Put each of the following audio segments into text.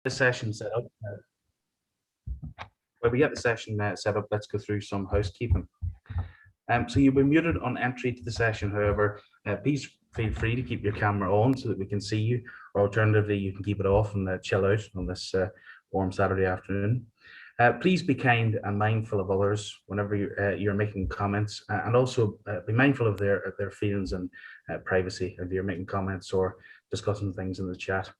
The session set up. When we get the session set up, let's go through some housekeeping. So you'll be muted on entry to the session. However, please feel free to keep your camera on so that we can see you, or alternatively, you can keep it off and chill out on this warm Saturday afternoon. Please be kind and mindful of others whenever you're making comments, and also be mindful of their feelings and privacy if you're making comments or discussing things in the chat.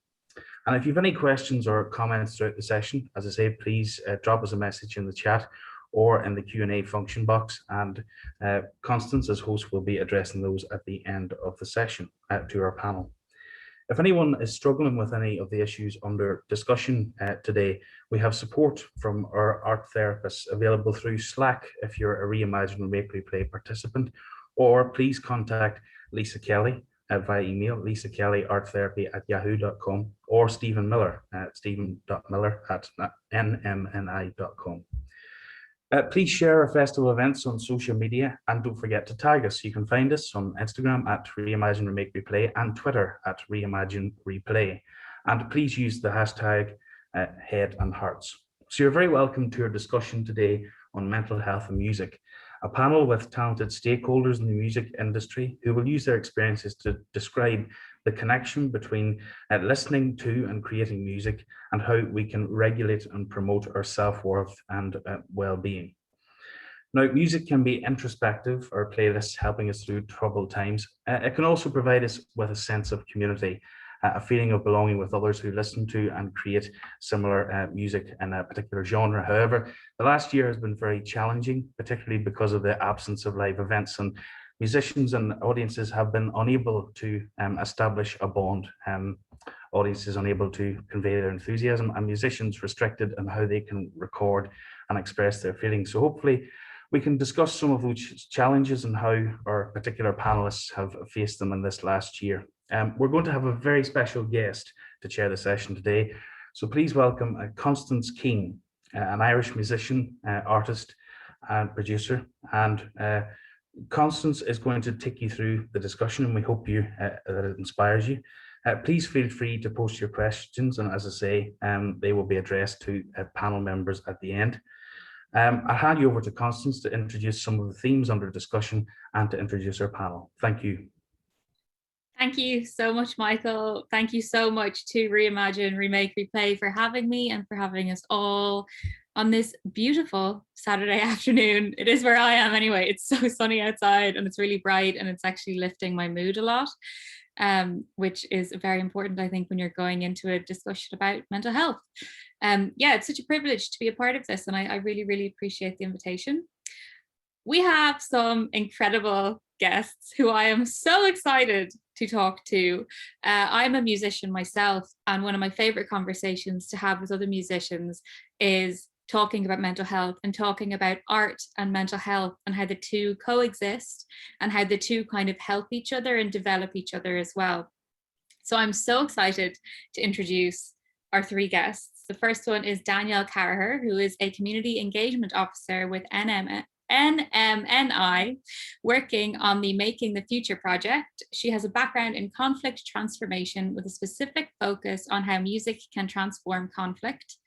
And if you have any questions or comments throughout the session, as I say, please drop us a message in the chat or in the Q&A function box, and Constance, as host, will be addressing those at the end of the session to our panel. If anyone is struggling with any of the issues under discussion today, we have support from our art therapists available through Slack if you're a Reimagine Remake Replay participant, or please contact Lisa Kelly via email, lisakellyarttherapy@yahoo.com, or Stephen Miller at stephen.miller@nmni.com. Please share our festival events on social media, and don't forget to tag us. You can find us on Instagram at Reimagine Remake Replay and Twitter at Reimagine Replay. And please use the hashtag Head and Hearts. So you're very welcome to our discussion today on mental health and music, a panel with talented stakeholders in the music industry who will use their experiences to describe the connection between listening to and creating music, and how we can regulate and promote our self-worth and well-being. Now, music can be introspective, or playlists helping us through troubled times. It can also provide us with a sense of community, a feeling of belonging with others who listen to and create similar music in a particular genre. However, the last year has been very challenging, particularly because of the absence of live events, and musicians and audiences have been unable to establish a bond. Audiences unable to convey their enthusiasm, and musicians restricted in how they can record and express their feelings. So hopefully we can discuss some of those challenges and how our particular panelists have faced them in this last year. We're going to have a very special guest to chair the session today. So please welcome Constance Keane, an Irish musician, artist and producer. And Constance is going to take you through the discussion, and we hope that it inspires you. Please feel free to post your questions, and as I say, they will be addressed to panel members at the end. I'll hand you over to Constance to introduce some of the themes under discussion and to introduce our panel. Thank you. Thank you so much, Michael. Thank you so much to Reimagine, Remake, Replay for having me and for having us all on this beautiful Saturday afternoon. It is where I am anyway. It's so sunny outside and it's really bright, and it's actually lifting my mood a lot, which is very important, I think, when you're going into a discussion about mental health. Yeah, it's such a privilege to be a part of this, and I really, really appreciate the invitation. We have some incredible guests who I am so excited to talk to. I'm a musician myself, and one of my favorite conversations to have with other musicians is talking about mental health and talking about art and mental health and how the two coexist and how the two kind of help each other and develop each other as well. So I'm so excited to introduce our three guests. The first one is Danielle Larkin, who is a community engagement officer with NMNI, working on the Making the Future project. She has a background in conflict transformation with a specific focus on how music can transform conflict.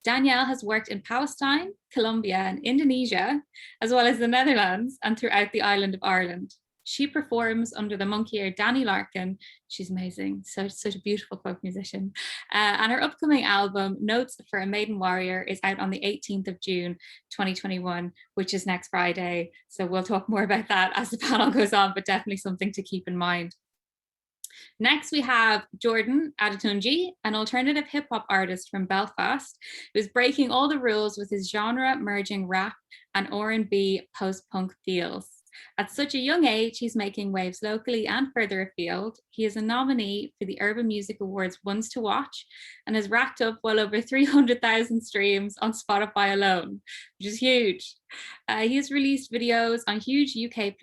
Danielle has worked in Palestine, Colombia, and Indonesia, as well as the Netherlands and throughout the island of Ireland. She performs under the monkier Danielle Larkin. She's amazing, such a beautiful folk musician. And her upcoming album, Notes for a Maiden Warrior, is out on the 18th of June, 2021, which is next Friday. So we'll talk more about that as the panel goes on, but definitely something to keep in mind. Next, we have Jordan Adetunji, an alternative hip hop artist from Belfast, who's breaking all the rules with his genre-merging rap and R&B post-punk feels. At such a young age, he's making waves locally and further afield. He is a nominee for the Urban Music Awards Ones to Watch and has racked up well over 300,000 streams on Spotify alone, which is huge. He has released videos on huge UK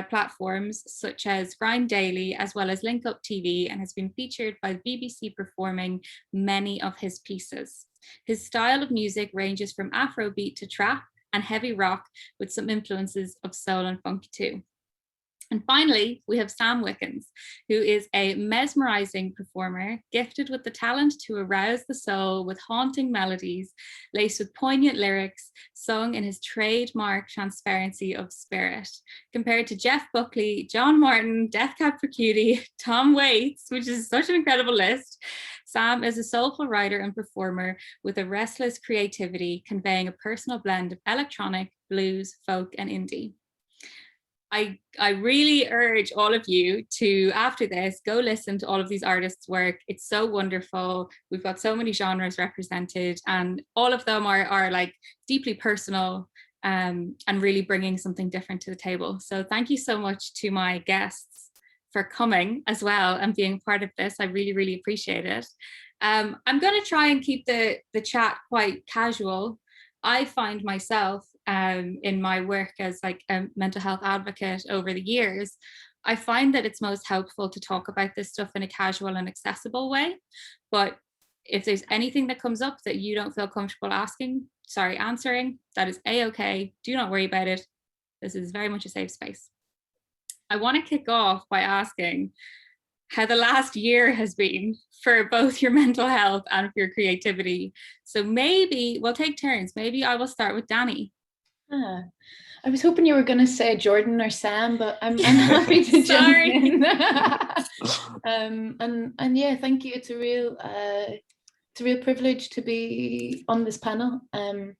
platforms such as Grind Daily, as well as Link Up TV, and has been featured by the BBC performing many of his pieces. His style of music ranges from Afrobeat to trap and heavy rock, with some influences of soul and funk too. And finally, we have Sam Wickens, who is a mesmerizing performer, gifted with the talent to arouse the soul with haunting melodies, laced with poignant lyrics, sung in his trademark transparency of spirit. Compared to Jeff Buckley, John Martin, Death Cab for Cutie, Tom Waits, which is such an incredible list, Sam is a soulful writer and performer with a restless creativity, conveying a personal blend of electronic, blues, folk, and indie. I really urge all of you to, after this, go listen to all of these artists' work. It's so wonderful. We've got so many genres represented, and all of them are like deeply personal, and really bringing something different to the table. So thank you so much to my guests for coming as well and being part of this. I really, really appreciate it. I'm going to try and keep the chat quite casual. I find myself in my work as like a mental health advocate over the years, I find that it's most helpful to talk about this stuff in a casual and accessible way. But if there's anything that comes up that you don't feel comfortable answering, that is a-okay. Do not worry about it. This is very much a safe space. I want to kick off by asking how the last year has been for both your mental health and for your creativity. So maybe we'll take turns. Maybe I will start with Danny. I was hoping you were going to say Jordan or Sam, but I'm happy to jump in. And yeah, thank you. It's a real privilege to be on this panel, and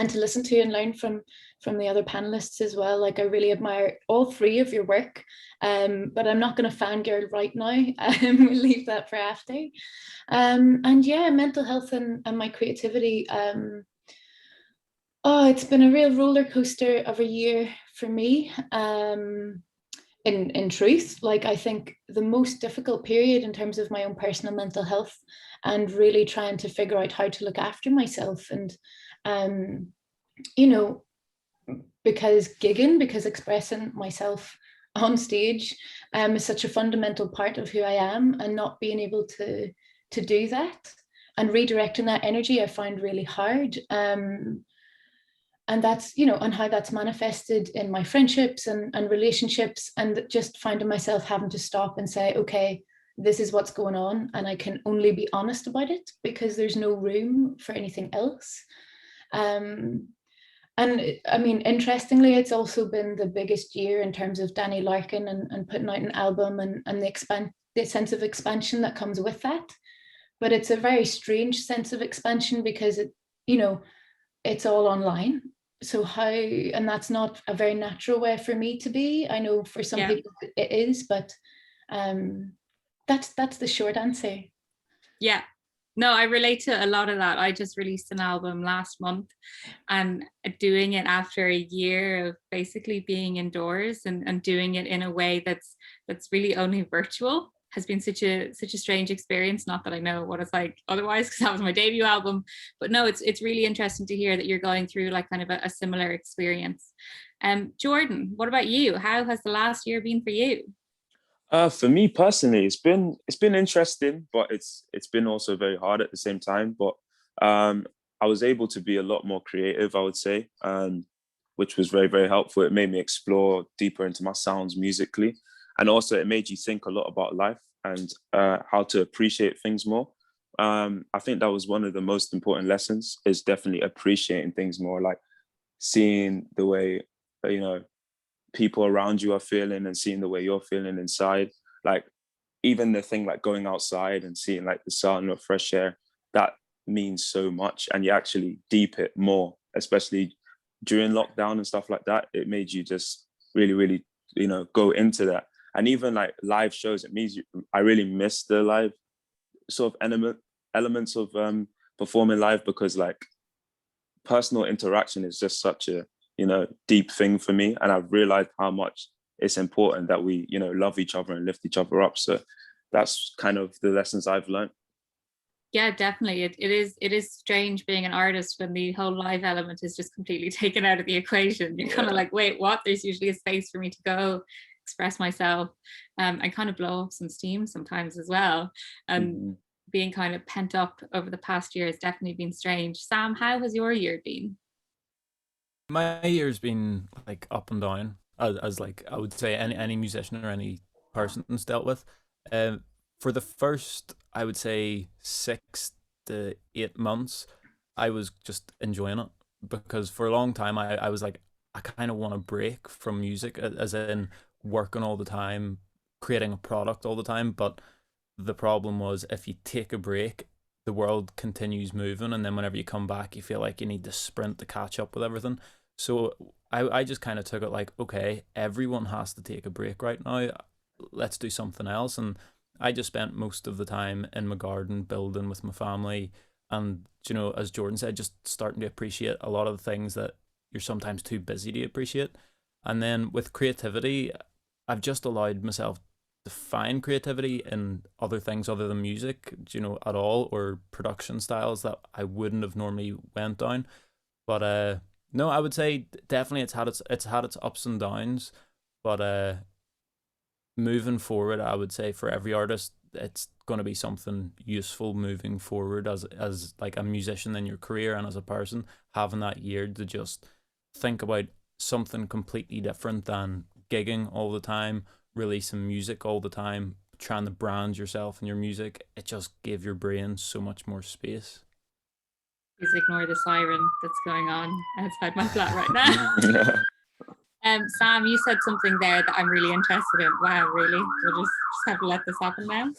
to listen to and learn from the other panelists as well. Like, I really admire all three of your work, but I'm not going to fangirl right now. We'll leave that for after. And yeah, mental health and my creativity. Oh, it's been a real roller coaster of a year for me. In truth, like, I think the most difficult period in terms of my own personal mental health, and really trying to figure out how to look after myself. And you know, because expressing myself on stage is such a fundamental part of who I am, and not being able to do that and redirecting that energy, I find really hard. And that's, and how that's manifested in my friendships and relationships, and just finding myself having to stop and say, okay, this is what's going on, and I can only be honest about it because there's no room for anything else. And I mean, interestingly, it's also been the biggest year in terms of Danielle Larkin and putting out an album, and the sense of expansion that comes with that. But it's a very strange sense of expansion because it's all online. So and that's not a very natural way for me to be. I know for some people it is, but that's the short answer. Yeah. No, I relate to a lot of that. I just released an album last month, and doing it after a year of basically being indoors and doing it in a way that's really only virtual has been such a strange experience. Not that I know what it's like otherwise, because that was my debut album, but no, it's really interesting to hear that you're going through like kind of a similar experience. Jordan, what about you? How has the last year been for you? For me personally, it's been interesting, but it's been also very hard at the same time. But I was able to be a lot more creative, I would say, which was very, very helpful. It made me explore deeper into my sounds musically, and also it made you think a lot about life and how to appreciate things more. I think that was one of the most important lessons, is definitely appreciating things more, like seeing the way people around you are feeling and seeing the way you're feeling inside. Like, even the thing like going outside and seeing like the sun or fresh air, that means so much, and you actually deep it more, especially during lockdown and stuff like that. It made you just really, really, go into that. And even like live shows, it means I really miss the live sort of elements of performing live, because like personal interaction is just such a deep thing for me, and I've realized how much it's important that we love each other and lift each other up. So that's kind of the lessons I've learned. Yeah, definitely. It is strange being an artist when the whole live element is just completely taken out of the equation. You're kind of like, wait, what? There's usually a space for me to go express myself, and kind of blow off some steam sometimes as well. And being kind of pent up over the past year has definitely been strange. Sam, how has your year been? My year's been like up and down. as like I would say any musician or any person's dealt with. Um, for the first, I would say 6 to 8 months, I was just enjoying it because for a long time I was like I kind of want to break from music, as in working all the time, creating a product all the time. But the problem was if you take a break, the world continues moving, and then whenever you come back, you feel like you need to sprint to catch up with everything. So I just kind of took it like, okay, everyone has to take a break right now. Let's do something else. And I just spent most of the time in my garden building with my family. And, you know, as Jordan said, just starting to appreciate a lot of the things that you're sometimes too busy to appreciate. And then with creativity, I've just allowed myself to find creativity in other things other than music, you know, at all, or production styles that I wouldn't have normally went down. But no, I would say definitely it's had its ups and downs. But moving forward, I would say for every artist, it's going to be something useful moving forward as like a musician in your career and as a person, having that year to just think about something completely different than gigging all the time, releasing music all the time, trying to brand yourself and your music. It just gave your brain so much more space. Please ignore the siren that's going on outside my flat right now. Sam, you said something there that I'm really interested in. Wow, really? We'll just have to let this happen now.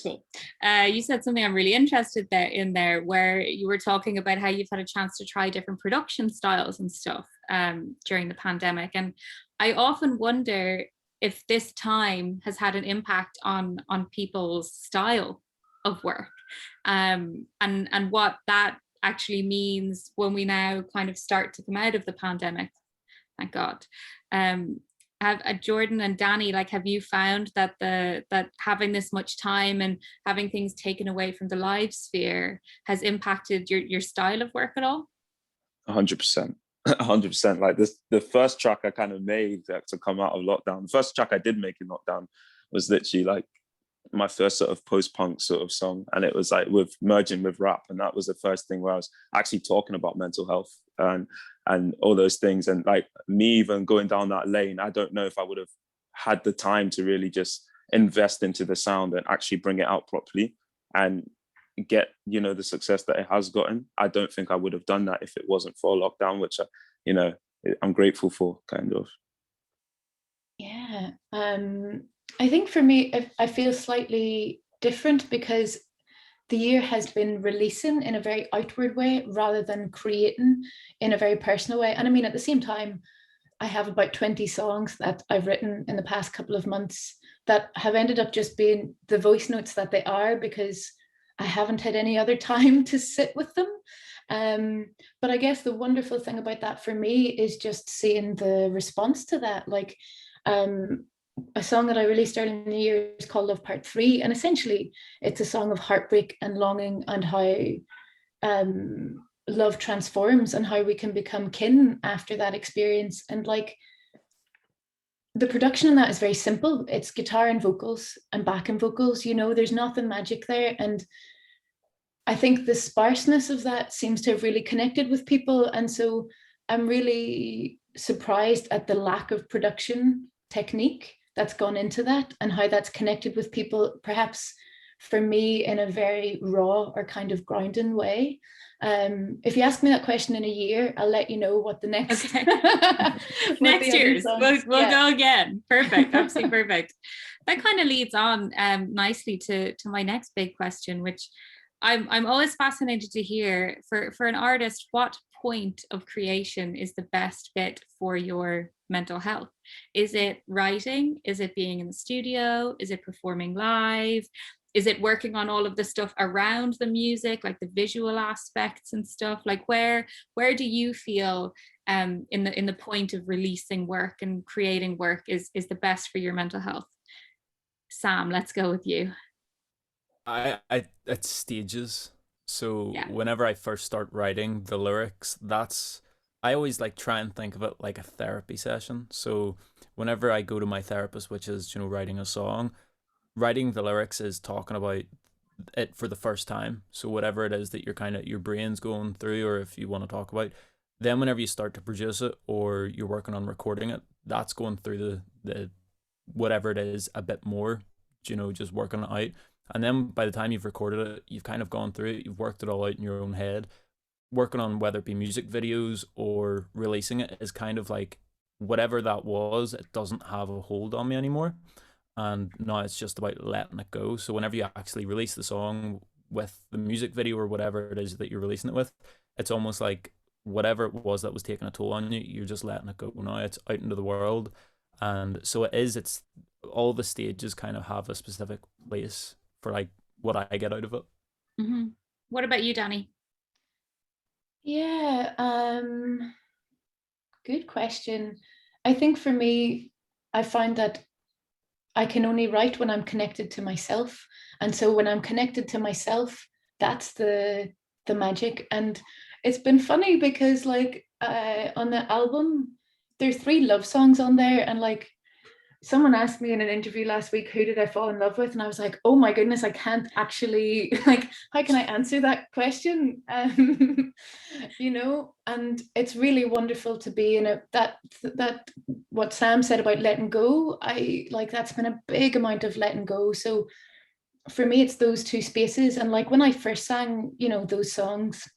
Cool. You said something I'm really interested in there, where you were talking about how you've had a chance to try different production styles and stuff during the pandemic. And I often wonder if this time has had an impact on people's style of work, and what that actually means when we now kind of start to come out of the pandemic. Thank God. Have Jordan and Danny, like, have you found that that having this much time and having things taken away from the live sphere has impacted your style of work at all? 100%. 100%. Like this, the first track I kind of made to come out of lockdown, the first track I did make in lockdown was literally like my first sort of post-punk sort of song, and it was like with merging with rap, and that was the first thing where I was actually talking about mental health and all those things. And like me even going down that lane, I don't know if I would have had the time to really just invest into the sound and actually bring it out properly and get, you know, the success that it has gotten. I don't think I would have done that if it wasn't for lockdown, which you know, I'm grateful for, kind of. Yeah. I think for me, I feel slightly different because the year has been releasing in a very outward way rather than creating in a very personal way. And I mean, at the same time, I have about 20 songs that I've written in the past couple of months that have ended up just being the voice notes that they are because I haven't had any other time to sit with them. But I guess the wonderful thing about that for me is just seeing the response to that. Like, a song that I released earlier in the year is called Love Part 3. And essentially it's a song of heartbreak and longing and how love transforms and how we can become kin after that experience. And like the production in that is very simple. It's guitar and vocals and backing vocals, you know, there's nothing magic there. And I think the sparseness of that seems to have really connected with people. And so I'm really surprised at the lack of production technique that's gone into that and how that's connected with people, perhaps for me in a very raw or kind of grounding way. If you ask me that question in a year, I'll let you know what the next okay. Next year's we'll go again. Perfect. Absolutely perfect. That kind of leads on nicely to my next big question, which I'm always fascinated to hear for an artist, what point of creation is the best fit for your mental health? Is it writing? Is it being in the studio? Is it performing live? Is it working on all of the stuff around the music, like the visual aspects and stuff? Like where do you feel in the point of releasing work and creating work is the best for your mental health? Sam, let's go with you. I at stages. So yeah. Whenever I first start writing the lyrics, I always like try and think of it like a therapy session. So whenever I go to my therapist, which is, you know, writing a song, writing the lyrics is talking about it for the first time. So whatever it is that your brain's going through, or if you want to talk about, then whenever you start to produce it or you're working on recording it, that's going through the whatever it is a bit more, you know, just working it out. And then by the time you've recorded it, you've kind of gone through it, you've worked it all out in your own head. Working on whether it be music videos or releasing it is kind of like whatever that was, it doesn't have a hold on me anymore. And now it's just about letting it go. So whenever you actually release the song with the music video or whatever it is that you're releasing it with, it's almost like whatever it was that was taking a toll on you, you're just letting it go now. It's out into the world. And so it's all the stages kind of have a specific place for like what I get out of it. Mm-hmm. What about you, Danny? Yeah, good question. I think for me, I find that I can only write when I'm connected to myself. And so when I'm connected to myself, that's the magic. And it's been funny because like on the album, there's 3 love songs on there, and like someone asked me in an interview last week, who did I fall in love with? And I was like, oh my goodness, I can't actually, like, how can I answer that question? You know, and it's really wonderful to be in that what Sam said about letting go. I like, that's been a big amount of letting go. So for me, it's those 2 spaces. And like when I first sang, you know, those songs,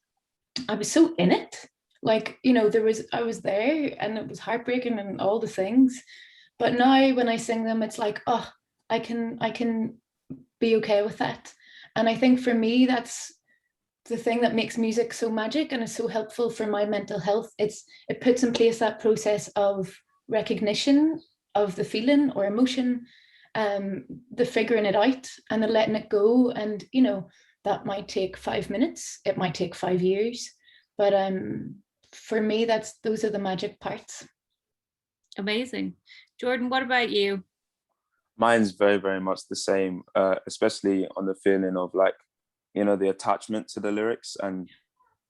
I was so in it. Like, you know, I was there and it was heartbreaking and all the things. But now when I sing them, it's like, oh, I can be okay with that. And I think for me, that's the thing that makes music so magic and is so helpful for my mental health. It puts in place that process of recognition of the feeling or emotion, the figuring it out and the letting it go. And, you know, that might take 5 minutes. It might take 5 years. But for me, those are the magic parts. Amazing. Jordan, what about you? Mine's very, very much the same, especially on the feeling of like, you know, the attachment to the lyrics. And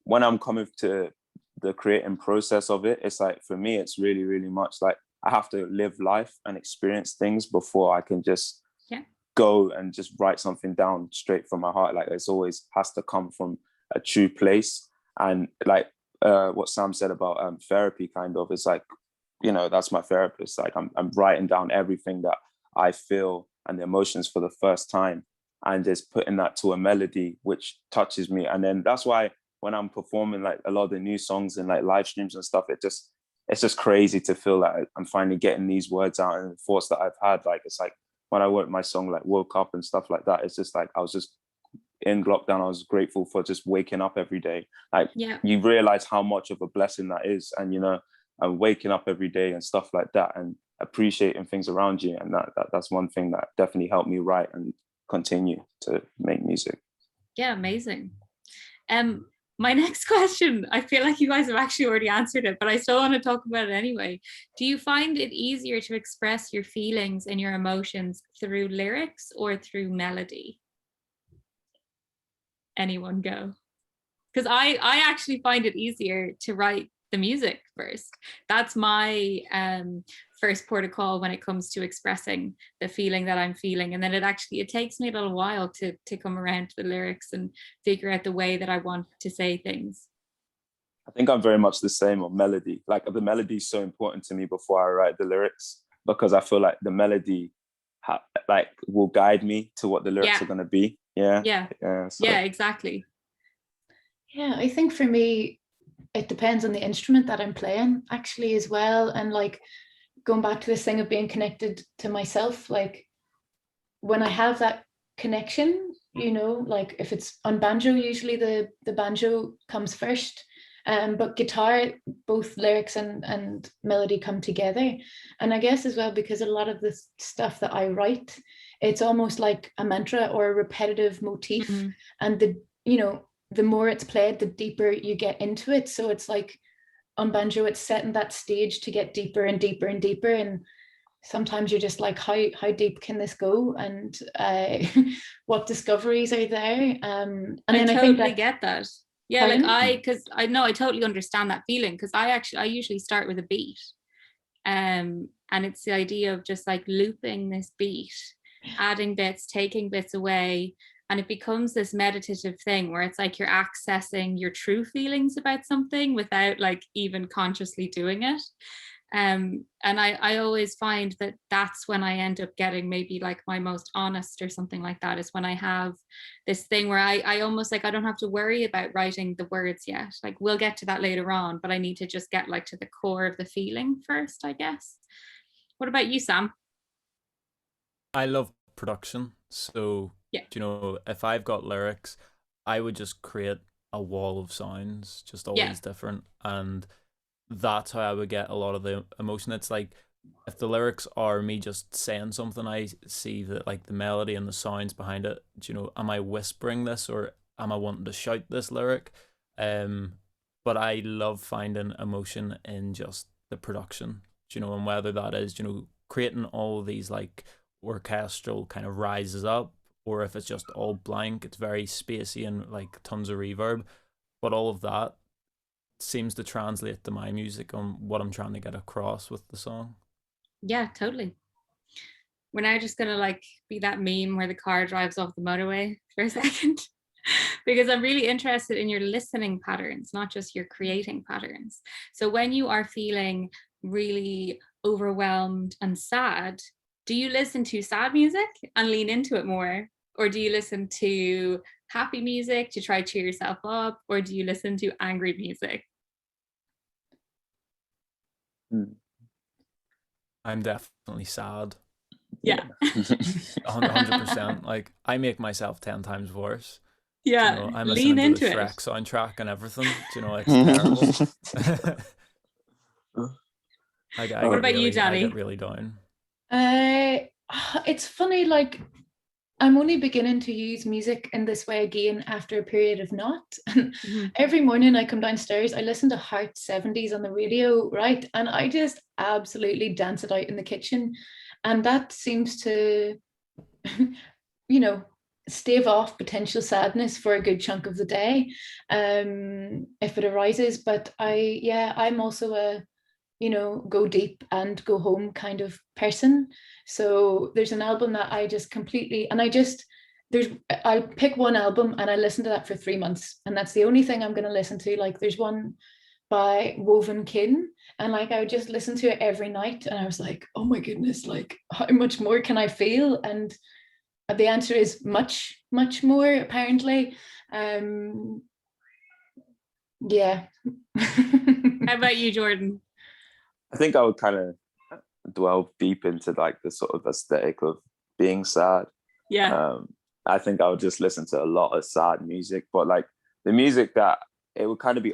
when I'm coming to the creating process of it, it's like, for me, it's really, really much like I have to live life and experience things before I can just go and just write something down straight from my heart. Like it's always has to come from a true place. And like what Sam said about therapy, kind of, it's like, you know, that's my therapist. Like I'm writing down everything that I feel and the emotions for the first time, and just putting that to a melody which touches me. And then that's why when I'm performing like a lot of the new songs and like live streams and stuff, it's just crazy to feel like I'm finally getting these words out and thoughts that I've had. Like it's like when I wrote my song like Woke Up and stuff like that, it's just like I was just in lockdown. I was grateful for just waking up every day. Like you realize how much of a blessing that is, and you know, and waking up every day and stuff like that, and appreciating things around you. And that's one thing that definitely helped me write and continue to make music. Yeah, amazing. My next question, I feel like you guys have actually already answered it, but I still want to talk about it anyway. Do you find it easier to express your feelings and your emotions through lyrics or through melody? Anyone go? Because I actually find it easier to write the music first. That's my first port of call when it comes to expressing the feeling that I'm feeling. And then it takes me a little while to come around to the lyrics and figure out the way that I want to say things. I think I'm very much the same on melody. Like the melody is so important to me before I write the lyrics, because I feel like the melody like will guide me to what the lyrics are going to be. Yeah, exactly. Yeah, I think for me, it depends on the instrument that I'm playing actually as well. And like going back to this thing of being connected to myself, like when I have that connection, you know, like if it's on banjo, usually the banjo comes first. But guitar, both lyrics and melody come together. And I guess as well, because a lot of the stuff that I write, it's almost like a mantra or a repetitive motif. Mm-hmm. And the more it's played, the deeper you get into it. So it's like on banjo, it's setting that stage to get deeper and deeper and deeper. And sometimes you're just like, how deep can this go? And what discoveries are there? And then I totally get that. Yeah, pardon? I totally understand that feeling, because I usually start with a beat. And it's the idea of just like looping this beat, adding bits, taking bits away, and it becomes this meditative thing where it's like you're accessing your true feelings about something without like even consciously doing it. And I always find that that's when I end up getting maybe like my most honest or something like that, is when I have this thing where I almost like I don't have to worry about writing the words yet. Like we'll get to that later on, but I need to just get like to the core of the feeling first, I guess. What about you, Sam? I love production. So, Yeah. you know, if I've got lyrics, I would just create a wall of sounds, just always different. And that's how I would get a lot of the emotion. It's like if the lyrics are me just saying something, I see that like the melody and the sounds behind it. Do you know, am I whispering this or am I wanting to shout this lyric? But I love finding emotion in just the production. Do you know, and whether that is, you know, creating all these like orchestral kind of rises up, or if it's just all blank, it's very spacey and like tons of reverb. But all of that seems to translate to my music on what I'm trying to get across with the song. Yeah, totally. We're now just gonna like be that meme where the car drives off the motorway for a second, because I'm really interested in your listening patterns, not just your creating patterns. So when you are feeling really overwhelmed and sad, do you listen to sad music and lean into it more? Or do you listen to happy music to try cheer yourself up? Or do you listen to angry music? I'm definitely sad. Yeah. 100%. Like I make myself 10 times worse. Yeah. You know, I'm lean listening to into the it. Shrek soundtrack and everything. You know, it's terrible. What about you, Danny? I get really down. It's funny, like I'm only beginning to use music in this way again after a period of not. Every morning I come downstairs, I listen to Heart 70s on the radio, right? And I just absolutely dance it out in the kitchen. And that seems to, you know, stave off potential sadness for a good chunk of the day, if it arises. But I'm also a, you know, go deep and go home kind of person. So there's an album that I just completely, and I'll pick one album and I listen to that for 3 months. And that's the only thing I'm going to listen to. Like there's one by Woven Kin, and like I would just listen to it every night. And I was like, oh my goodness, like how much more can I feel? And the answer is much, much more, apparently. Yeah. How about you, Jordan? I think I would kind of dwell deep into like the sort of aesthetic of being sad. Yeah. I think I would just listen to a lot of sad music, but like the music that it would kind of be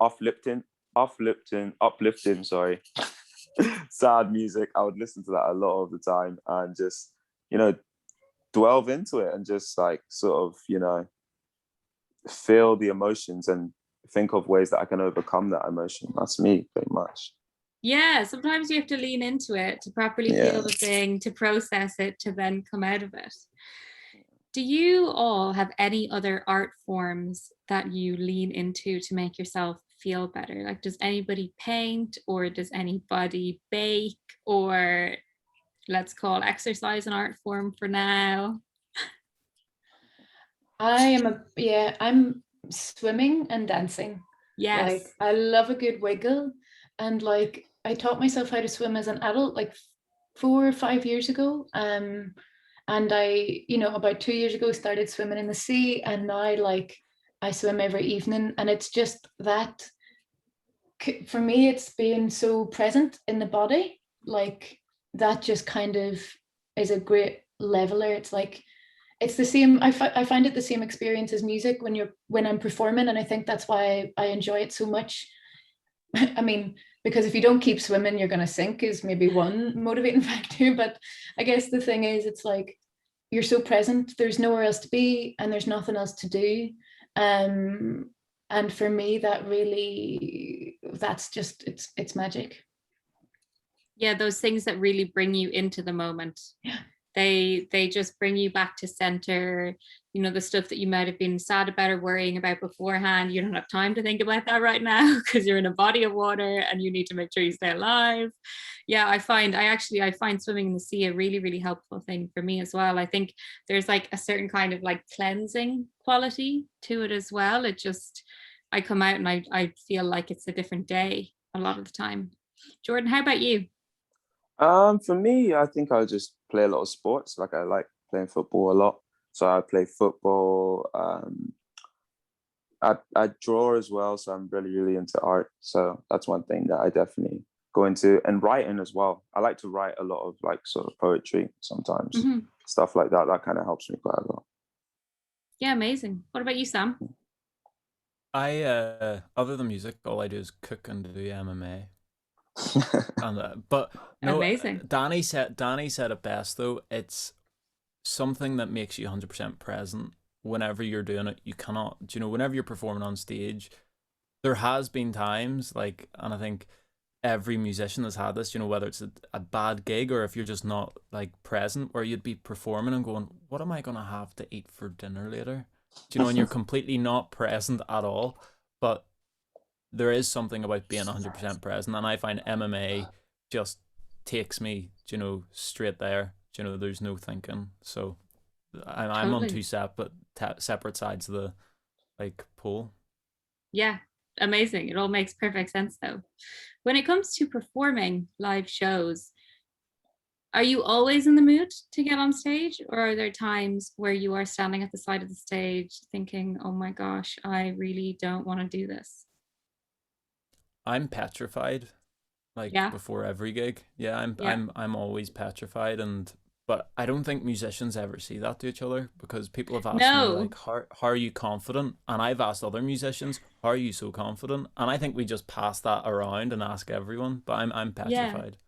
uplifting, sorry. Sad music. I would listen to that a lot of the time and just, you know, delve into it and just like sort of, you know, feel the emotions and think of ways that I can overcome that emotion. That's me pretty much. Yeah, sometimes you have to lean into it to properly feel the thing, to process it, to then come out of it. Do you all have any other art forms that you lean into to make yourself feel better? Like, does anybody paint, or does anybody bake, or let's call exercise an art form for now? I'm swimming and dancing. Yes. Like I love a good wiggle, and like I taught myself how to swim as an adult like 4 or 5 years ago. And I, you know, about 2 years ago started swimming in the sea, and now like I swim every evening. And it's just that for me, it's being so present in the body, like that just kind of is a great leveler. It's like it's the same. I find it the same experience as music when I'm performing, and I think that's why I enjoy it so much. I mean, because if you don't keep swimming, you're going to sink is maybe one motivating factor. But I guess the thing is, it's like you're so present. There's nowhere else to be, and there's nothing else to do. And for me, that's just it's magic. Yeah, those things that really bring you into the moment. Yeah. They just bring you back to center. You know, the stuff that you might have been sad about or worrying about beforehand, you don't have time to think about that right now because you're in a body of water and you need to make sure you stay alive. Yeah, I find swimming in the sea a really, really helpful thing for me as well. I think there's like a certain kind of like cleansing quality to it as well. I come out and I feel like it's a different day a lot of the time. Jordan, how about you? For me, I think I just play a lot of sports. Like I like playing football a lot, so I play football. I draw as well, so I'm really, really into art. So that's one thing that I definitely go into, and writing as well. I like to write a lot of like sort of poetry sometimes, stuff like that. That kind of helps me quite a lot. Yeah, amazing. What about you, Sam? I other than music, all I do is cook and do MMA. But no, amazing. Danny said it best though. It's something that makes you 100% present whenever you're doing it. You cannot, whenever you're performing on stage, there has been times like, and I think every musician has had this, whether it's a bad gig or if you're just not like present, where you'd be performing and going, what am I gonna have to eat for dinner later? And you're completely not present at all. But there is something about being 100% present, and I find MMA just takes me, straight there. There's no thinking. So I'm on two separate sides of the like pole. Yeah, amazing. It all makes perfect sense though. When it comes to performing live shows, are you always in the mood to get on stage, or are there times where you are standing at the side of the stage thinking, oh my gosh, I really don't want to do this? I'm petrified, like before every gig. Yeah, I'm always petrified, but I don't think musicians ever see that to each other, because people have asked me like, how are you confident? And I've asked other musicians, how are you so confident? And I think we just pass that around and ask everyone, but I'm petrified.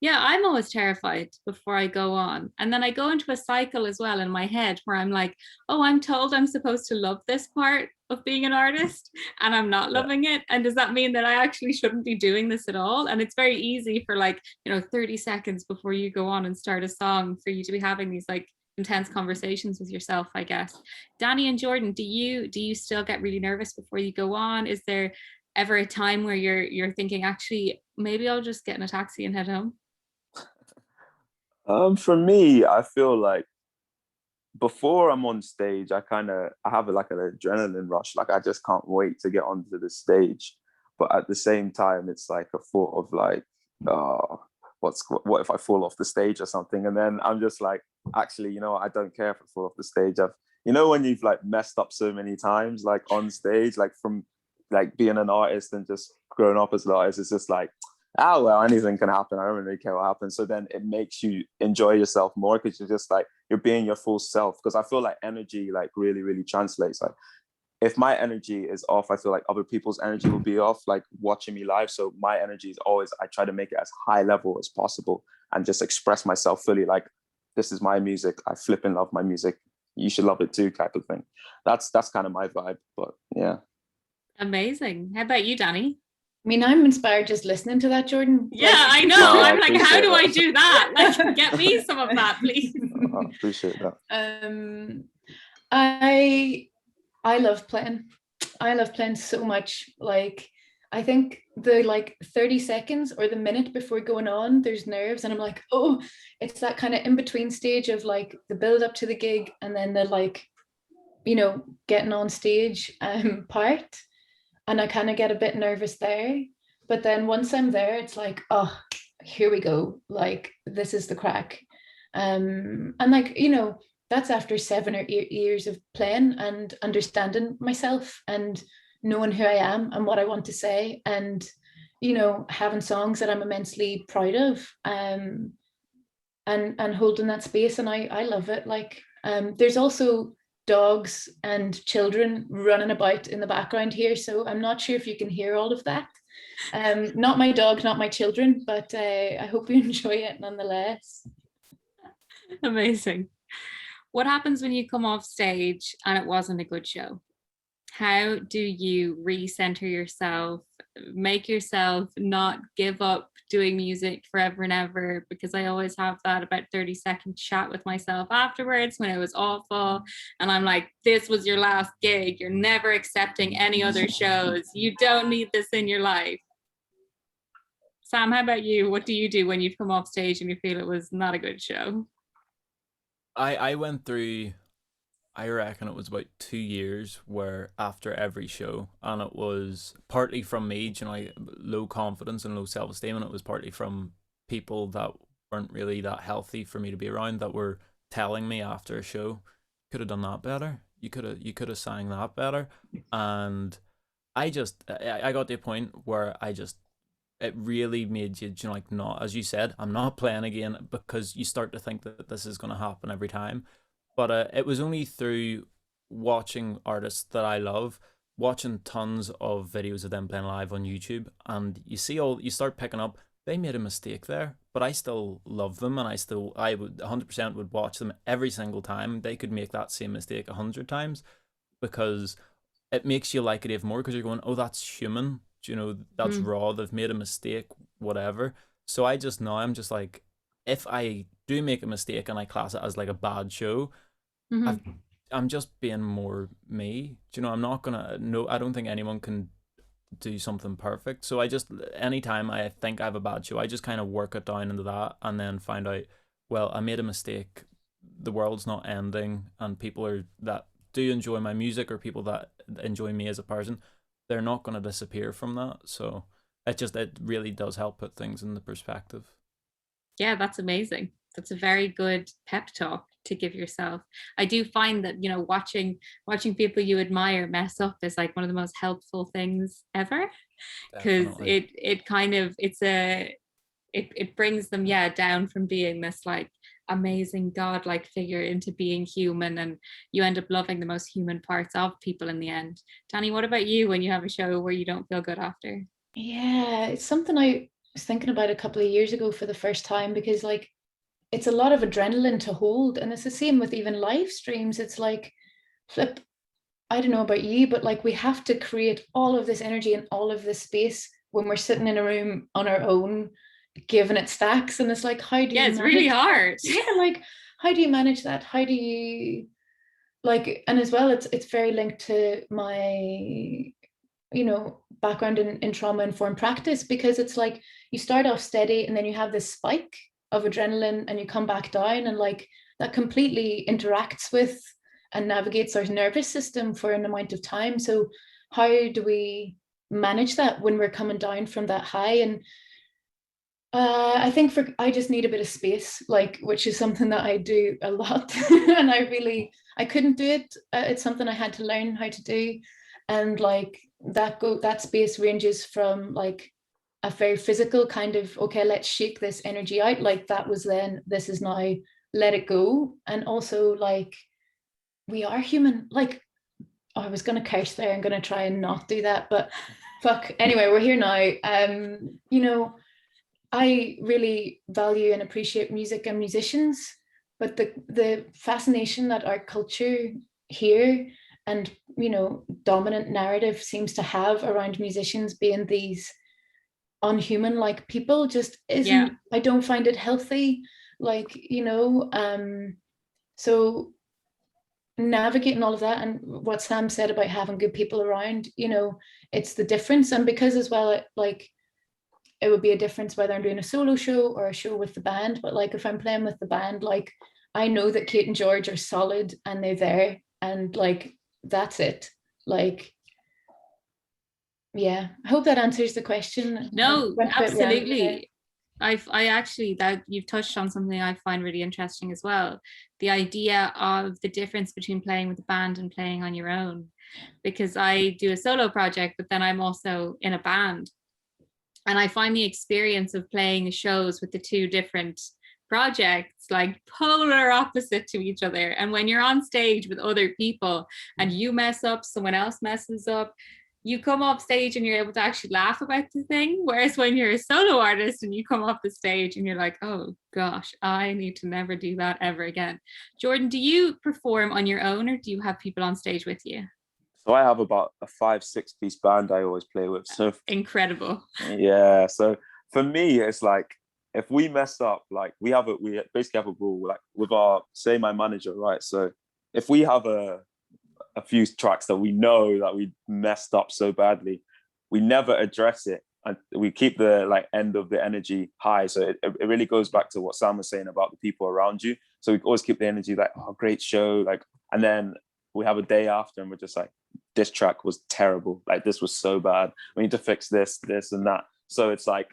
Yeah, I'm always terrified before I go on. And then I go into a cycle as well in my head where I'm like, oh, I'm told I'm supposed to love this part of being an artist and I'm not loving it. And does that mean that I actually shouldn't be doing this at all? And it's very easy for 30 seconds before you go on and start a song for you to be having these like intense conversations with yourself, I guess. Danny and Jordan, do you still get really nervous before you go on? Is there ever a time where you're thinking, actually, maybe I'll just get in a taxi and head home? For me, I feel like before I'm on stage, I have like an adrenaline rush. Like I just can't wait to get onto the stage. But at the same time, it's like a thought of like, what if I fall off the stage or something? And then I'm just like, actually, I don't care if I fall off the stage. When you've like messed up so many times, like on stage, like from like being an artist and just growing up as an artist, it's just like, oh well, anything can happen. I don't really care what happens. So then it makes you enjoy yourself more, because you're just like, you're being your full self. Because I feel like energy like really, really translates. Like if my energy is off, I feel like other people's energy will be off, like watching me live. So my energy is always, I try to make it as high level as possible and just express myself fully. Like, this is my music. I flipping love my music. You should love it too, type of thing. That's kind of my vibe. But yeah. Amazing. How about you, Danny? I mean, I'm inspired just listening to that, Jordan. Yeah, I know. I'm like, how do I do that? Like, get me some of that, please. I appreciate that. I love playing. I love playing so much. Like, I think the 30 seconds or the minute before going on, there's nerves, and I'm like, oh, it's that kind of in between stage of like the build up to the gig and then the getting on stage part. And I kind of get a bit nervous there. But then once I'm there, it's like, oh, here we go. Like, this is the crack. And that's after 7 or 8 years of playing and understanding myself and knowing who I am and what I want to say, and, having songs that I'm immensely proud of, and holding that space. And I love it. Like, there's also dogs and children running about in the background here, so I'm not sure if you can hear all of that. Not my dog, not my children, but I hope you enjoy it nonetheless. Amazing. What happens when you come off stage and it wasn't a good show? How do you recenter yourself, make yourself not give up doing music forever and ever? Because I always have that about 30-second chat with myself afterwards when it was awful. And I'm like, this was your last gig. You're never accepting any other shows. You don't need this in your life. Sam, how about you? What do you do when you've come off stage and you feel it was not a good show? I went through, I reckon it was about 2 years where after every show, and it was partly from me, you know, like low confidence and low self-esteem, and it was partly from people that weren't really that healthy for me to be around, that were telling me after a show, could have done that better. You could have sang that better. And I got to a point where it really made you, you know, like, not, as you said, I'm not playing again, because you start to think that this is going to happen every time. But it was only through watching artists that I love, watching tons of videos of them playing live on YouTube, and you start picking up, they made a mistake there, but I still love them, and I would 100% would watch them every single time. They could make that same mistake 100 times, because it makes you like it even more, because you're going, oh, that's human, you know, that's raw, they've made a mistake, whatever. So I'm just like, if I do make a mistake and I class it as like a bad show, I'm just being more me. Do you know, I'm not gonna, no, I don't think anyone can do something perfect. So anytime I think I have a bad show, I just kind of work it down into that, and then find out, well, I made a mistake. The world's not ending, and people that do enjoy my music, or people that enjoy me as a person, they're not going to disappear from that. So it really does help put things in the perspective. Yeah, that's amazing. That's a very good pep talk to give yourself. I do find that, you know, watching people you admire mess up is like one of the most helpful things ever, because it brings them, yeah, down from being this like amazing godlike figure into being human, and you end up loving the most human parts of people in the end. Danny, what about you when you have a show where you don't feel good after? Yeah, it's something I was thinking about a couple of years ago for the first time, because like it's a lot of adrenaline to hold, and it's the same with even live streams. It's like, flip, I don't know about you, but like we have to create all of this energy and all of this space when we're sitting in a room on our own, giving it stacks. And it's like, how do you it's really hard. Yeah, like how do you manage that? How do you, like, and as well, it's very linked to my, you know, background in trauma informed practice, because it's like you start off steady and then you have this spike of adrenaline and you come back down, and like that completely interacts with and navigates our nervous system for an amount of time. So how do we manage that when we're coming down from that high? And I think I just need a bit of space, like, which is something that I do a lot. And I couldn't do it. It's something I had to learn how to do. And like that space ranges from like a very physical kind of, okay, let's shake this energy out. Like that was then, this is now, let it go. And also like, we are human. Like, oh, I was going to curse there. I'm going to try and not do that, but fuck. Anyway, we're here now. You know, I really value and appreciate music and musicians, but the fascination that our culture here and, you know, dominant narrative seems to have around musicians being these unhuman like people just isn't, I don't find it healthy. Like, you know, so navigating all of that, and what Sam said about having good people around, you know, it's the difference. And because as well, it would be a difference whether I'm doing a solo show or a show with the band. But like if I'm playing with the band, like I know that Kate and George are solid and they're there, and like that's it. Like, yeah, I hope that answers the question. No, absolutely. I actually, that you've touched on something I find really interesting as well, the idea of the difference between playing with a band and playing on your own, because I do a solo project, but then I'm also in a band, and I find the experience of playing shows with the two different projects like polar opposite to each other. And when you're on stage with other people and you mess up, someone else messes up, you come off stage and you're able to actually laugh about the thing. Whereas when you're a solo artist and you come off the stage and you're like, oh gosh, I need to never do that ever again. Jordan, do you perform on your own or do you have people on stage with you? So I have about a 5-6 piece band I always play with. So Incredible. yeah. So for me, it's like if we mess up, like we basically have a rule, like with my manager, right? So if we have a few tracks that we know that we messed up so badly, we never address it, and we keep the like end of the energy high. So it really goes back to what Sam was saying about the people around you. So we always keep the energy like, oh, great show, like, and then we have a day after and we're just like, this track was terrible, like this was so bad, we need to fix this and that. So it's like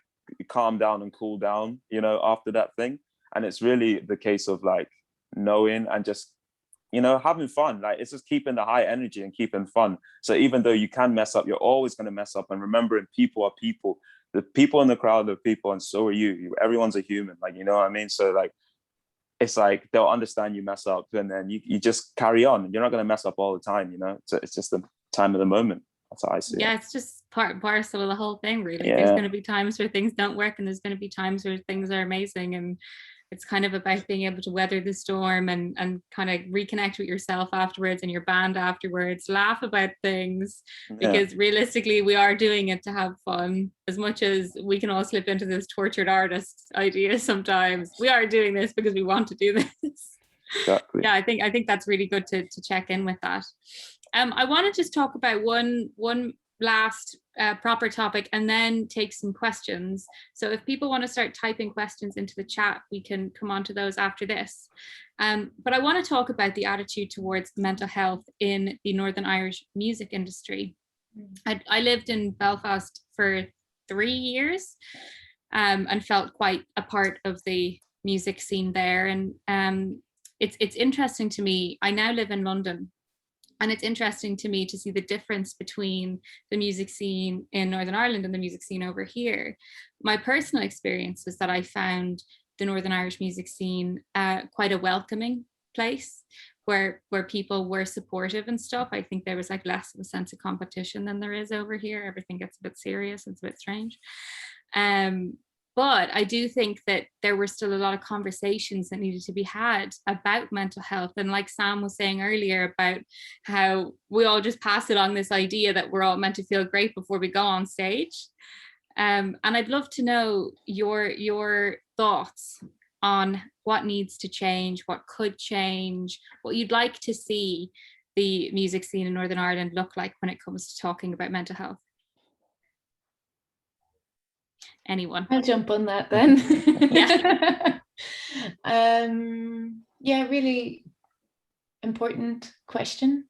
calm down and cool down, after that thing. And it's really the case of like knowing and just having fun. Like it's just keeping the high energy and keeping fun. So even though you can mess up, you're always going to mess up. And remembering people are people. The people in the crowd are people, and so are you. Everyone's a human. Like, you know what I mean? So like, it's like they'll understand you mess up, and then you just carry on. You're not going to mess up all the time, So it's just the time of the moment. That's how I see it. Yeah, it's just part and parcel of the whole thing, really. Yeah. There's going to be times where things don't work, and there's going to be times where things are amazing, and it's kind of about being able to weather the storm and kind of reconnect with yourself afterwards and your band afterwards, laugh about things, because realistically we are doing it to have fun. As much as we can all slip into this tortured artist idea sometimes, we are doing this because we want to do this. Exactly. Yeah, I think that's really good to check in with that. I want to just talk about one last proper topic and then take some questions. So if people want to start typing questions into the chat, we can come on to those after this. But I want to talk about the attitude towards mental health in the Northern Irish music industry. I lived in Belfast for 3 years and felt quite a part of the music scene there. And it's interesting to me. I now live in London. And it's interesting to me to see the difference between the music scene in Northern Ireland and the music scene over here. My personal experience was that I found the Northern Irish music scene quite a welcoming place where people were supportive and stuff. I think there was like less of a sense of competition than there is over here. Everything gets a bit serious. It's a bit strange. But I do think that there were still a lot of conversations that needed to be had about mental health. And like Sam was saying earlier about how we all just pass along this idea that we're all meant to feel great before we go on stage. And I'd love to know your thoughts on what needs to change, what could change, what you'd like to see the music scene in Northern Ireland look like when it comes to talking about mental health. Anyone? I'll jump on that then. Yeah. Yeah, really important question.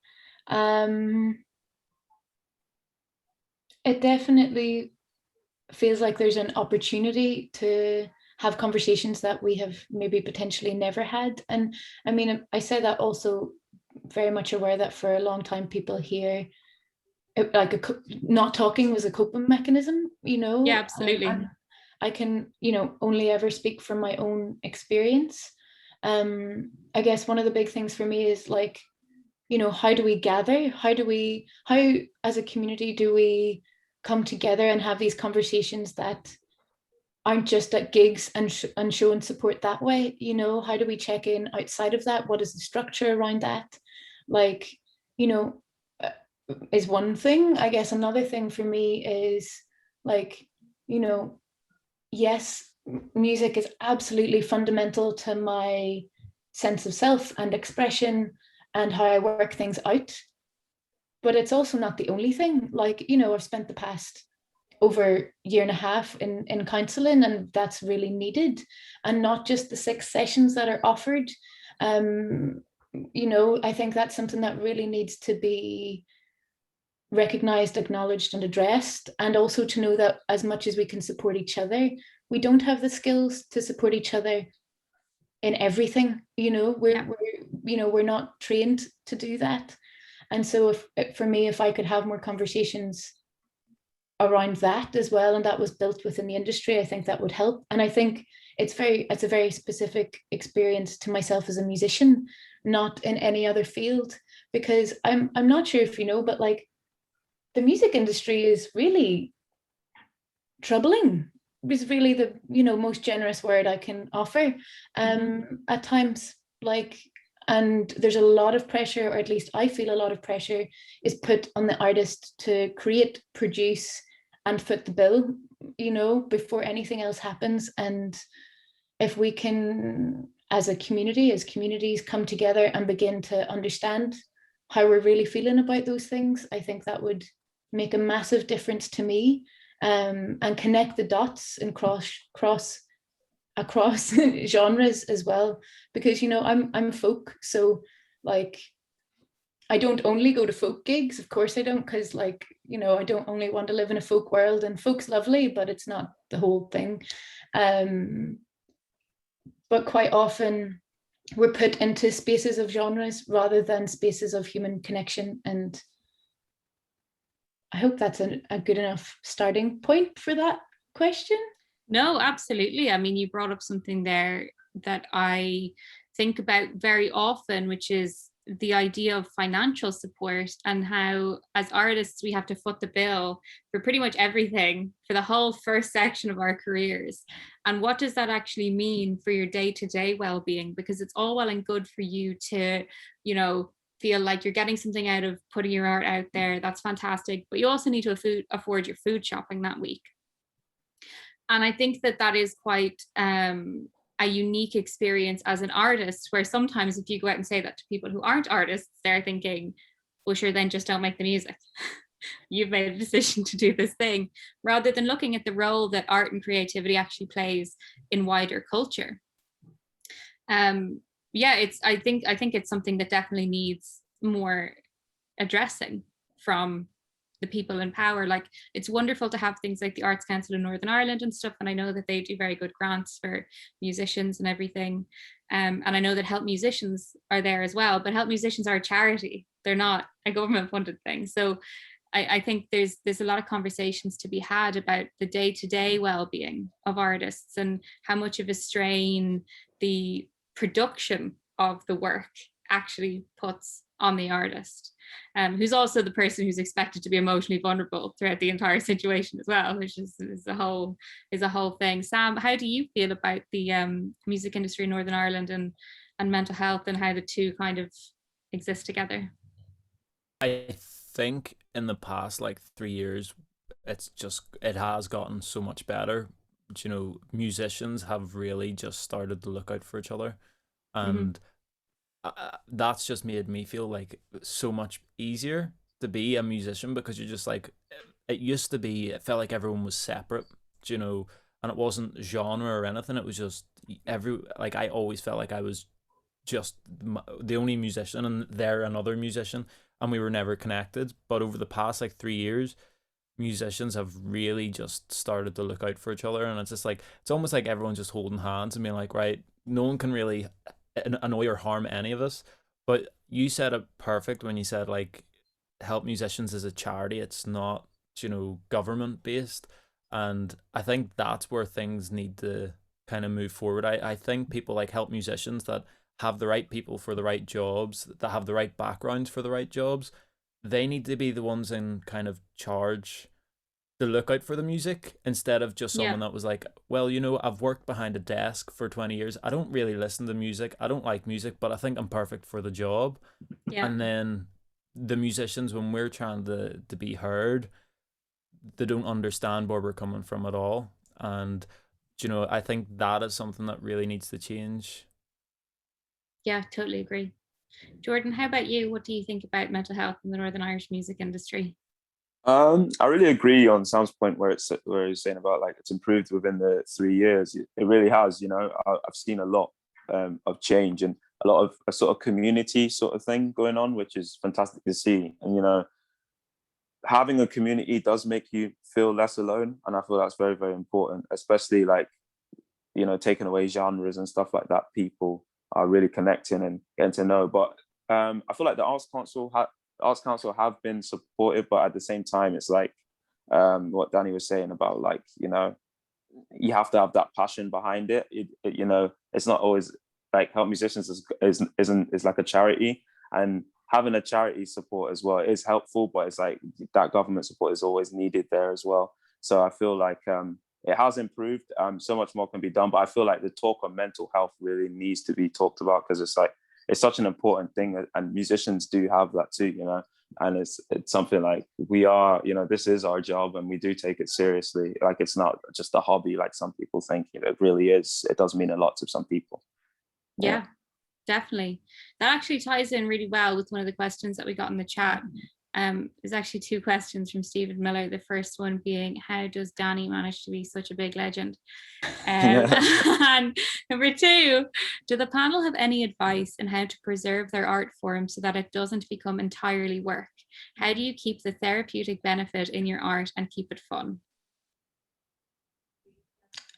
It definitely feels like there's an opportunity to have conversations that we have maybe potentially never had. And I mean, I say that also very much aware that for a long time people here, like not talking was a coping mechanism, Yeah, absolutely. I can, only ever speak from my own experience. I guess one of the big things for me is like, how do we gather? How as a community do we come together and have these conversations that aren't just at gigs and show and support that way? How do we check in outside of that? What is the structure around that? Like, is one thing. I guess another thing for me is like, yes, music is absolutely fundamental to my sense of self and expression and how I work things out. But it's also not the only thing. Like, I've spent the past over 1.5 years in counselling, and that's really needed. And not just the 6 sessions that are offered. I think that's something that really needs to be recognized, acknowledged, and addressed. And also to know that as much as we can support each other, we don't have the skills to support each other in everything. We're not trained to do that. And so if I could have more conversations around that as well, and that was built within the industry, I think that would help. And I think it's a very specific experience to myself as a musician, not in any other field, because I'm not sure if you know, but like the music industry is really troubling, is really the most generous word I can offer. At times, like, And there's a lot of pressure, or at least I feel a lot of pressure is put on the artist to create, produce, and foot the bill, you know, before anything else happens. And if we can, as a community, as communities come together and begin to understand how we're really feeling about those things, I think that would make a massive difference to me, and connect the dots and cross across genres as well. Because, you know, I'm folk, so like I don't only go to folk gigs, of course I don't, because like, you know, I don't only want to live in a folk world, and folk's lovely, but it's not the whole thing. But quite often we're put into spaces of genres rather than spaces of human connection. And I hope that's a good enough starting point for that question. No, absolutely. I mean, you brought up something there that I think about very often, which is the idea of financial support, and how as artists we have to foot the bill for pretty much everything for the whole first section of our careers. And what does that actually mean for your day-to-day well-being? Because it's all well and good for you to, you know, feel like you're getting something out of putting your art out there. That's fantastic. But you also need to afford your food shopping that week. And I think that that is quite a unique experience as an artist, where sometimes if you go out and say that to people who aren't artists, they're thinking, well, sure, then just don't make the music. You've made a decision to do this thing, rather than looking at the role that art and creativity actually plays in wider culture. Yeah, I think it's something that definitely needs more addressing from the people in power. Like, it's wonderful to have things like the Arts Council in Northern Ireland and stuff, and I know that they do very good grants for musicians and everything, and I know that Help Musicians are there as well, but Help Musicians are a charity, they're not a government funded thing. So I think there's a lot of conversations to be had about the day-to-day well-being of artists, and how much of a strain the production of the work actually puts on the artist, who's also the person who's expected to be emotionally vulnerable throughout the entire situation as well, which is a whole thing. Sam, how do you feel about the music industry in Northern Ireland and mental health, and how the two kind of exist together? I think in the past like 3 years, it has gotten so much better. You know, musicians have really just started to look out for each other, and that's just made me feel like so much easier to be a musician, because you're just like, it used to be, it felt like everyone was separate, you know, and it wasn't genre or anything. It was just I always felt like I was just the only musician and they're another musician, and we were never connected. But over the past like 3 years, musicians have really just started to look out for each other, and it's just like, it's almost like everyone's just holding hands and being like, right, no one can really annoy or harm any of us. But you said it perfect when you said like Help Musicians is a charity, it's not, you know, government based. And I think that's where things need to kind of move forward. I think people like Help Musicians that have the right people for the right jobs, that have the right backgrounds for the right jobs, they need to be the ones in kind of charge to look out for the music, instead of just someone that was like, well, you know, I've worked behind a desk for 20 years, I don't really listen to music, I don't like music, but I think I'm perfect for the job. And then the musicians, when we're trying to be heard, they don't understand where we're coming from at all. And, you know, I think that is something that really needs to change. Yeah, totally agree. Jordan, how about you? What do you think about mental health in the Northern Irish music industry? I really agree on Sam's point where he's saying about like it's improved within the 3 years. It really has. You know, I've seen a lot of change and a lot of a sort of community sort of thing going on, which is fantastic to see. And you know, having a community does make you feel less alone, and I feel that's very, very important, especially like, you know, taking away genres and stuff like that. People are really connecting and getting to know. But I feel like the Arts Council have been supportive, but at the same time, it's like what Danny was saying about, like, you know, you have to have that passion behind it. You know, it's not always like Help Musicians is like a charity, and having a charity support as well is helpful, but it's like that government support is always needed there as well. So I feel like it has improved. So much more can be done, but I feel like the talk on mental health really needs to be talked about, because it's like it's such an important thing, and musicians do have that too, you know. And it's something like we are, you know, this is our job, and we do take it seriously. Like, it's not just a hobby like some people think, you know. It really is. It does mean a lot to some people. Yeah, definitely. That actually ties in really well with one of the questions that we got in the chat. There's actually 2 questions from Stephen Miller. The first one being, how does Danny manage to be such a big legend? And number 2, do the panel have any advice on how to preserve their art form so that it doesn't become entirely work? How do you keep the therapeutic benefit in your art and keep it fun?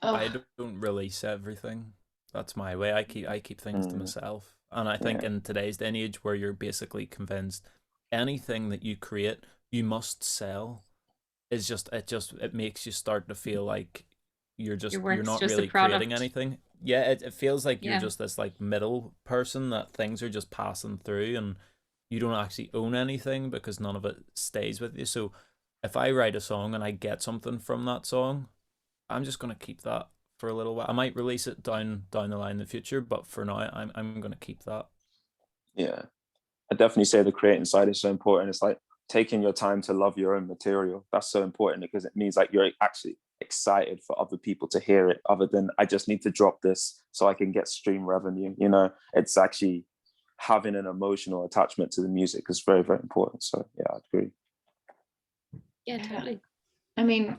I don't release everything. That's my way. I keep things to myself. And I think in today's day and age, where you're basically convinced anything that you create you must sell, is just it makes you start to feel like you're not just really creating anything. Yeah, it feels like you're just this like middle person that things are just passing through, and you don't actually own anything because none of it stays with you. So if I write a song and I get something from that song, I'm just gonna keep that for a little while. I might release it down the line in the future, but for now I'm gonna keep that. Yeah, I definitely say the creating side is so important. It's like taking your time to love your own material. That's so important, because it means like you're actually excited for other people to hear it, other than I just need to drop this so I can get stream revenue. You know, it's actually having an emotional attachment to the music is very, very important. So yeah, I agree. Yeah, totally. I mean,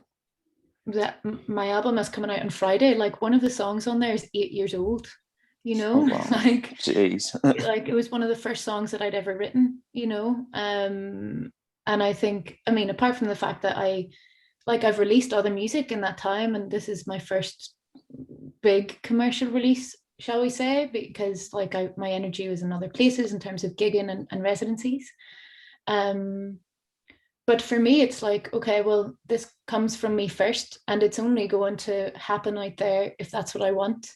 that my album is coming out on Friday. Like, one of the songs on there is 8 years old, you know. Oh, wow. Like, jeez. like it was one of the first songs that I'd ever written, you know. And I think, I mean, apart from the fact that I've released other music in that time, and this is my first big commercial release, shall we say, because like my energy was in other places in terms of gigging and residencies. But for me, it's like, okay, well, this comes from me first, and it's only going to happen out there if that's what I want.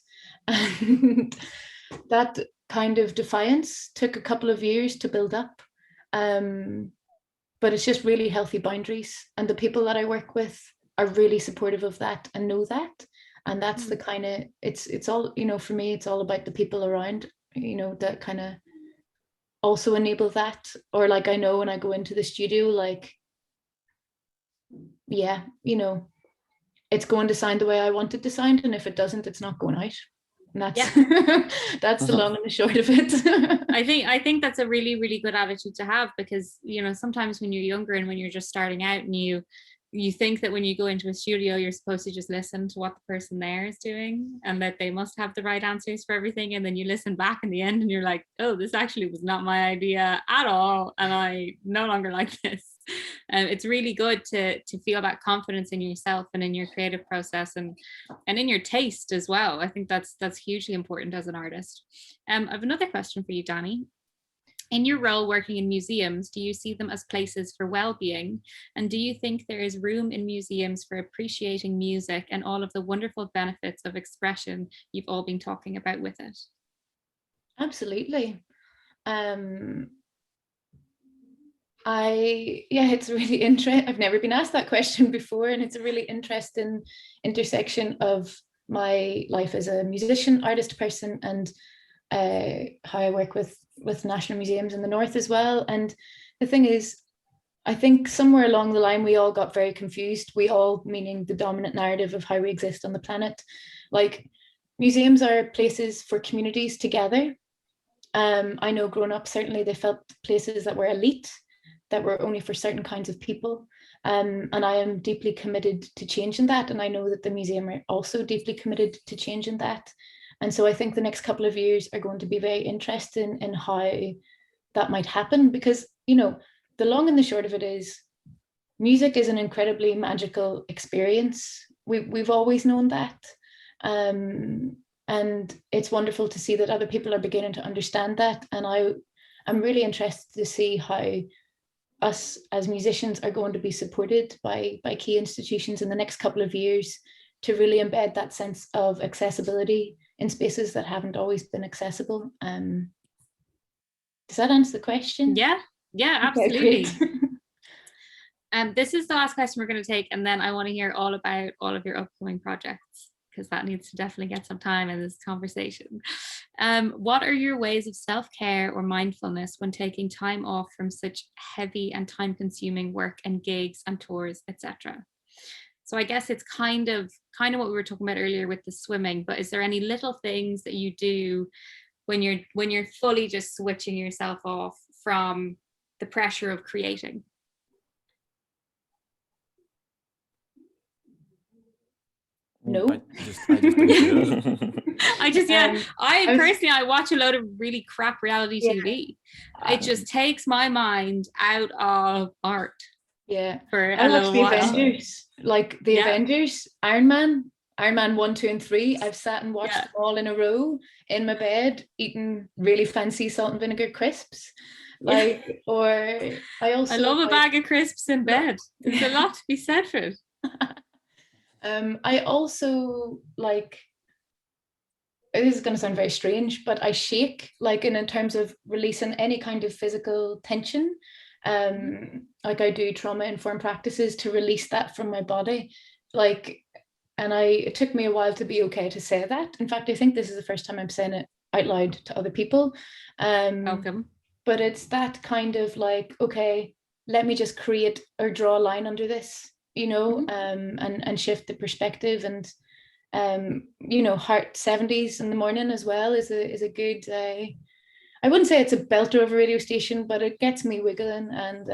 And that kind of defiance took a couple of years to build up. But it's just really healthy boundaries. And the people that I work with are really supportive of that and know that. And that's the kind of, it's all, you know, for me, it's all about the people around, you know, that kind of also enable that. Or like, I know when I go into the studio, like, yeah, you know, it's going to sound the way I want it to sound, and if it doesn't, it's not going out. And that's that's the long and the short of it. I think that's a really, really good attitude to have, because, you know, sometimes when you're younger and when you're just starting out, and you think that when you go into a studio, you're supposed to just listen to what the person there is doing and that they must have the right answers for everything. And then you listen back in the end and you're like, oh, this actually was not my idea at all, and I no longer like this. It's really good to feel that confidence in yourself and in your creative process, and in your taste as well. I think that's hugely important as an artist. I have another question for you, Danny. In your role working in museums, do you see them as places for well-being? And do you think there is room in museums for appreciating music and all of the wonderful benefits of expression you've all been talking about with it? Absolutely. It's really interesting. I've never been asked that question before, and it's a really interesting intersection of my life as a musician, artist, person, and how I work with national museums in the north as well. And the thing is, I think somewhere along the line we all got very confused. We all, meaning the dominant narrative of how we exist on the planet. Like, museums are places for communities to gather. I know growing up, certainly they felt places that were elite, that were only for certain kinds of people. And I am deeply committed to changing that. And I know that the museum are also deeply committed to changing that. And so I think the next couple of years are going to be very interesting in how that might happen, because, you know, the long and the short of it is, music is an incredibly magical experience. We've always known that. And it's wonderful to see that other people are beginning to understand that. And I'm really interested to see how us as musicians are going to be supported by key institutions in the next couple of years to really embed that sense of accessibility in spaces that haven't always been accessible. Does that answer the question? Yeah, absolutely. Okay, This is the last question we're going to take, and then I want to hear all about all of your upcoming projects. because that needs to definitely get some time in this conversation. What are your ways of self-care or mindfulness when taking time off from such heavy and time-consuming work and gigs and tours, etc.? So I guess it's kind of what we were talking about earlier with the swimming, but is there any little things that you do when you're fully just switching yourself off from the pressure of creating? No. I just don't do it. I watch a load of really crap reality TV. It just takes my mind out of art. Yeah. For I a watch little the while. Avengers, like the Avengers, Iron Man 1, 2, and 3. I've sat and watched them all in a row in my bed, eating really fancy salt and vinegar crisps. Or I love a bag of crisps in bed. There's a lot to be said for it. I also like, this is going to sound very strange, but I shake, like in terms of releasing any kind of physical tension. Like I do trauma-informed practices to release that from my body. It took me a while to be okay to say that. In fact, I think this is the first time I'm saying it out loud to other people. Welcome. But it's that kind of like, okay, let me just create or draw a line under this, and shift the perspective. And Heart 70s in the morning as well is a good, I wouldn't say it's a belter of a radio station, but it gets me wiggling, and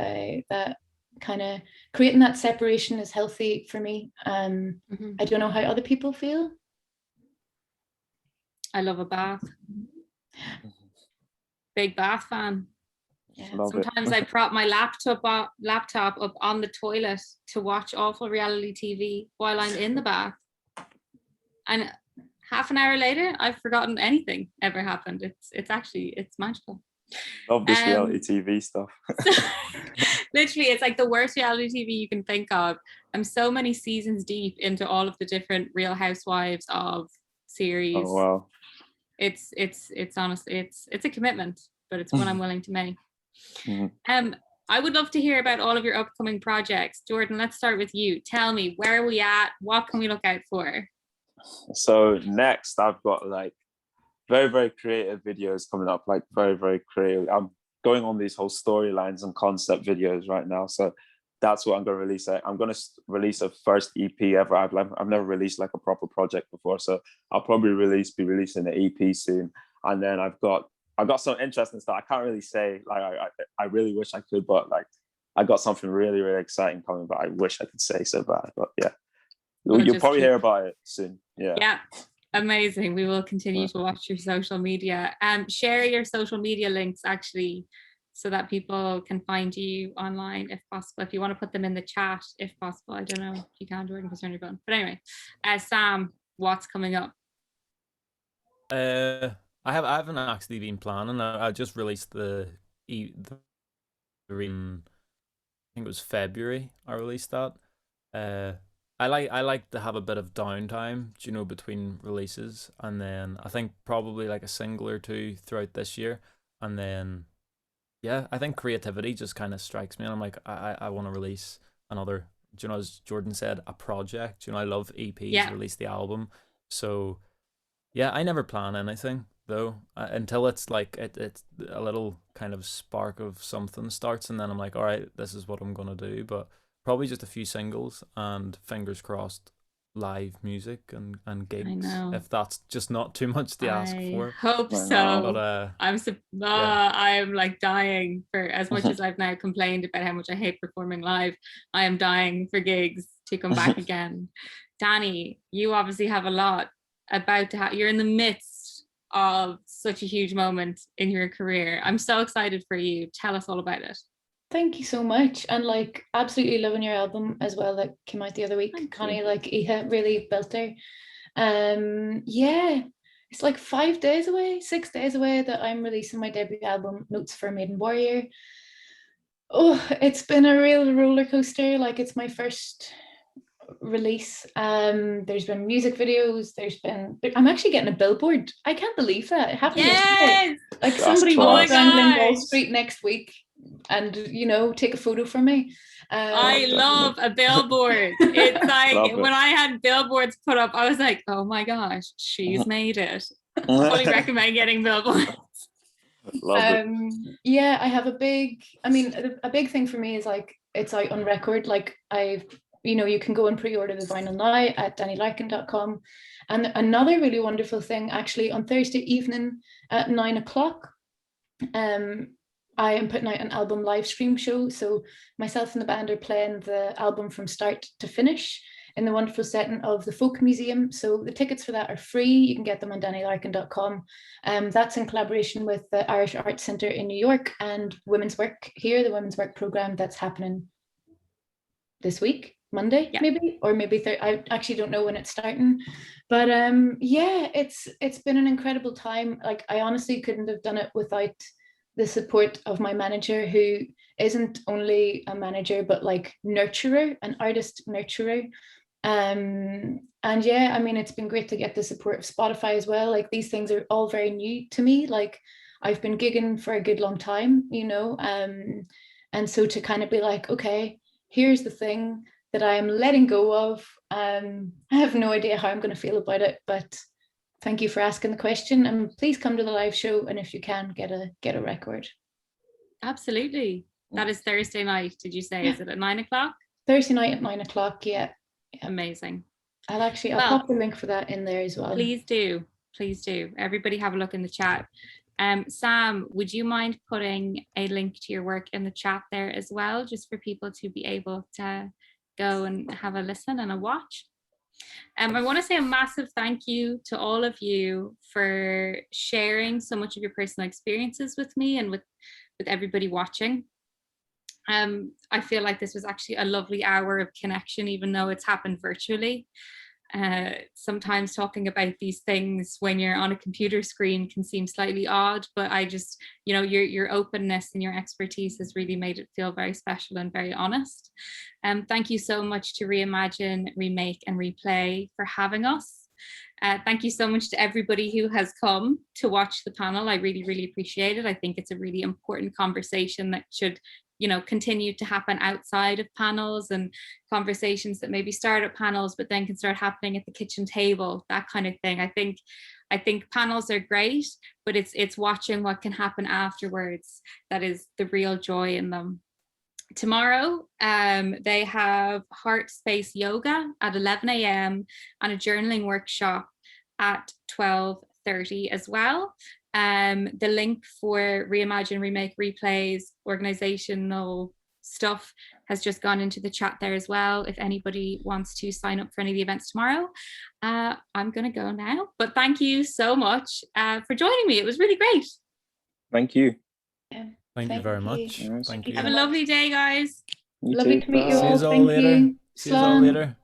that kind of creating that separation is healthy for me. I don't know how other people feel. I love a bath. Big bath fan. Yeah. Sometimes I prop my laptop up on the toilet to watch awful reality TV while I'm in the bath. And half an hour later, I've forgotten anything ever happened. It's magical. Love this reality TV stuff. Literally, it's like the worst reality TV you can think of. I'm so many seasons deep into all of the different Real Housewives of series. Oh wow! It's honestly it's a commitment, but it's one I'm willing to make. I would love to hear about all of your upcoming projects. Jordan, let's start with you. Tell me, where are we at? What can we look out for? So next, I've got like very, very creative videos coming up, like very, very creative. I'm going on these whole storylines and concept videos right now. So that's what I'm going to release. I'm going to release a first EP ever. I've never released like a proper project before. So I'll probably be releasing an EP soon. And then I've got some interesting stuff. I can't really say, like, I really wish I could, but like I got something really, really exciting coming, but I wish I could say so bad. But yeah, you'll probably hear about it soon. Yeah. Amazing. We will continue to watch your social media. Share your social media links actually, so that people can find you online if possible. If you want to put them in the chat, if possible. I don't know if you can, Jordan, because you're on your phone. But anyway, Sam, what's coming up? I haven't actually been planning. I just released the I think it was February. I released that. I like to have a bit of downtime, between releases, and then I think probably like a single or two throughout this year, and then I think creativity just kind of strikes me, and I'm like, I want to release another, as Jordan said, a project. I love EPs, release the album, so I never plan anything though until it's like it's a little kind of spark of something starts, and then I'm like, all right, this is what I'm gonna do, but. Probably just a few singles and fingers crossed live music and gigs, if that's just not too much to ask for. I hope so. But, I am like dying for, as much as I've now complained about how much I hate performing live, I am dying for gigs to come back again. Danny, you obviously have a lot about to happen. You're in the midst of such a huge moment in your career. I'm so excited for you. Tell us all about it. Thank you so much. And like absolutely loving your album as well that came out the other week. Connie, like Iha, really built her. It's like 6 days away that I'm releasing my debut album, Notes for a Maiden Warrior. Oh, it's been a real roller coaster. Like it's my first release. There's been music videos, I'm actually getting a billboard. I can't believe that. It happened yesterday. Like somebody walked around in Wall Street next week and take a photo for me. I love a billboard. It's like Love it. when I had billboards put up, I was like, oh my gosh, she's made it. Fully recommend getting billboards. Love it. Yeah, I have a big thing for me is like it's out on record. Like you can go and pre-order the vinyl now at DanielleLarkin.com. And another really wonderful thing, actually, on Thursday evening at 9:00, I am putting out an album live stream show. So myself and the band are playing the album from start to finish in the wonderful setting of the Folk Museum. So the tickets for that are free. You can get them on DanielleLarkin.com. That's in collaboration with the Irish Arts Centre in New York and Women's Work here, the Women's Work programme that's happening this week, Monday, maybe, or maybe I actually don't know when it's starting. But yeah, it's been an incredible time. Like I honestly couldn't have done it without the support of my manager, who isn't only a manager, but like nurturer, an artist nurturer. And yeah, I mean, it's been great to get the support of Spotify as well. Like these things are all very new to me. Like I've been gigging for a good long time, and so to kind of be like, okay, here's the thing that I'm letting go of. I have no idea how I'm going to feel about it, but thank you for asking the question, and please come to the live show. And if you can, get a record. Absolutely. That is Thursday night. Did you say? Is it at 9:00? Thursday night at 9:00. Yeah. Amazing. I'll pop the link for that in there as well. Please do. Everybody have a look in the chat. Sam, would you mind putting a link to your work in the chat there as well, just for people to be able to go and have a listen and a watch? I want to say a massive thank you to all of you for sharing so much of your personal experiences with me and with everybody watching. I feel like this was actually a lovely hour of connection, even though it's happened virtually. Sometimes talking about these things when you're on a computer screen can seem slightly odd, but I just, your openness and your expertise has really made it feel very special and very honest. Thank you so much to Reimagine, Remake and Replay for having us. Thank you so much to everybody who has come to watch the panel. I really, really appreciate it. I think it's a really important conversation that should continue to happen outside of panels, and conversations that maybe start at panels but then can start happening at the kitchen table, that kind of thing. I think panels are great, but it's watching what can happen afterwards that is the real joy in them. Tomorrow, they have Heart Space Yoga at 11 a.m. and a journaling workshop at 12:30 as well. The link for Reimagine, Remake, Replay's organizational stuff has just gone into the chat there as well, if anybody wants to sign up for any of the events tomorrow. I'm going to go now, but thank you so much for joining me. It was really great. Thank you. Thank you very much. Yes. Thank you. Have a lovely day, guys. Lovely to meet you all. See you all later. See you all later.